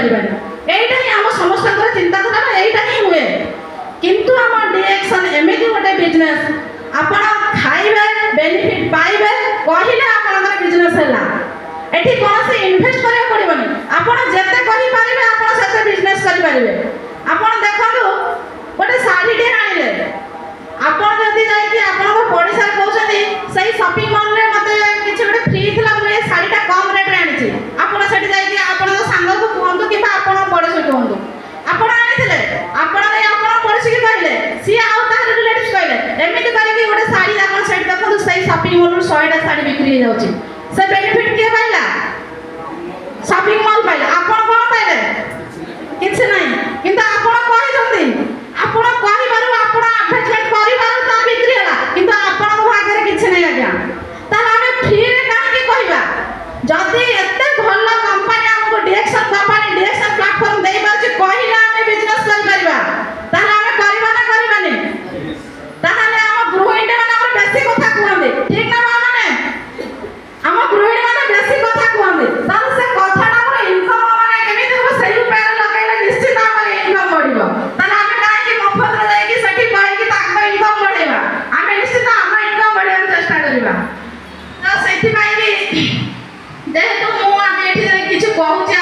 କରିପାରିବାନି। এইটা ହିଁ ଆମ ସମସ୍ତଙ୍କର ଚିନ୍ତାଧାରା, এইଟା ହିଁ ହୁଏ। କିନ୍ତୁ ଆମ ଡିଏକ୍ସନ୍ ଏମିତି ଗୋଟେ ବିଜନେସ୍, ଆପଣ ଖାଇବେ ବେନିଫିଟ୍ ପାଇବେ କହିଲେ ଆପଣଙ୍କର ବିଜନେସ୍ ହେଲା। ଏଠି କୌଣସି ଇନଭେଷ୍ଟ କରିବାକୁ ପଡ଼ିବନି, ଆପଣ ଯେତେ କହିପାରିବେ ଆପଣ ସେତେ ବିଜନେସ୍ କରିପାରିବେ। ଆପଣ ଦେଖନ୍ତୁ ଗୋଟେ ଶାଢ଼ୀଟେ ଆଣିଲେ, ଆପଣ ଯଦି ଯାଇକି ଆପଣଙ୍କ ପଡ଼ିଶାରେ କହୁଛନ୍ତି ସେଇ ସପିଂ ମଲ୍ରେ ମୋତେ କିଛି ଗୋଟେ ଫ୍ରି ଥିଲା, ମୁଁ ଏ ଶାଢ଼ୀଟା କମ୍ ରେଟ୍ରେ ଆଣିଛି, ଆପଣ ସେଠି ଯାଇକି ଆପଣଙ୍କ ସାଙ୍ଗକୁ କୁହନ୍ତୁ କିମ୍ବା ଆପଣଙ୍କ ପଡ଼ୋଶୀ କୁହନ୍ତୁ ଆପଣ ଆଣିଥିଲେ, ଆପଣ ଯାଇ ଆପଣଙ୍କ ପଡ଼ୋଶୀକି କହିଲେ, ସିଏ ଆଉ ତାହାର ରିଲେଟିଭ୍ସ କହିଲେ, ଏମିତି କରିକି ଗୋଟେ ଶାଢ଼ୀ ଆପଣ ସେଠି ଦେଖନ୍ତୁ ସେଇ ସପିଂ ମଲ୍ରୁ 100ଟା ଶାଢ଼ୀ ବିକ୍ରି ହେଇଯାଉଛି। ସେ ବେନିଫିଟ୍ କିଏ ପାଇଲା? ସପିଂ ମଲ୍ ପାଇଲା। ଆପଣ କ'ଣ ପାଇଲେ? କିଛି ନାହିଁ। କିନ୍ତୁ ଆପଣ କହିଛନ୍ତି, ଆପଣ କହିବାରୁ ଆପଣ ଆଡଭର୍ଟାଇଜମେଣ୍ଟ କରିବାରୁ ତା ବିକ୍ରି ହେଲା, କିନ୍ତୁ ଆପଣଙ୍କ ଭାଗରେ କିଛି ନାହିଁ ଆଜ୍ଞା। ତାହେଲେ ଆମେ ଫ୍ରିରେ କାହିଁକି କହିବା? ଯଦି ଏତେ ଭଲ କମ୍ପାନୀ ଆମକୁ ଡିଏକ୍ସନ୍ କମ୍ପାନୀ ଡିଏକ୍ସନ୍ ପ୍ଲାଟଫର୍ମ ଦେଇପାରୁଛି କହିଲେ ଆମେ ବିଜନେସ୍ କରିପାରିବା, ତାହେଲେ ଆମେ କରିବା ନା କରିବାନି? ତାହେଲେ ଆମ ଗୃହିଣୀ ମାନେ ଆମର ବେଶୀ କଥା କୁହନ୍ତି, ଠିକ୍ ନା ମା ମାନେ? ଆମ ଗୃହିଣୀ ମାନେ ବେଶୀ କଥା କୁହନ୍ତି, ତାହେଲେ ସେ କଥାଟା ଆମର ଇନକମ୍ ମାନେ କେମିତି ହେବ ସେଇ ଉପାୟରେ ଲଗାଇଲେ ନିଶ୍ଚିତ ଆମର ଇନକମ୍ ବଢ଼ିବ। ତାହେଲେ ଆମେ କାହିଁକି ମଫତରେ ଯାଇକି ସେଠି କହିକି ତାଙ୍କ ଇନକମ୍ ବଢ଼େଇବା? ଆମେ ନିଶ୍ଚିତ ଆମ ଇନକମ୍ ବଢ଼େଇବାକୁ ଚେଷ୍ଟା କରିବା। ତ ସେଥିପାଇଁ ଯେହେତୁ ମୁଁ ଆଜି ଏଠି କିଛି କହୁଛି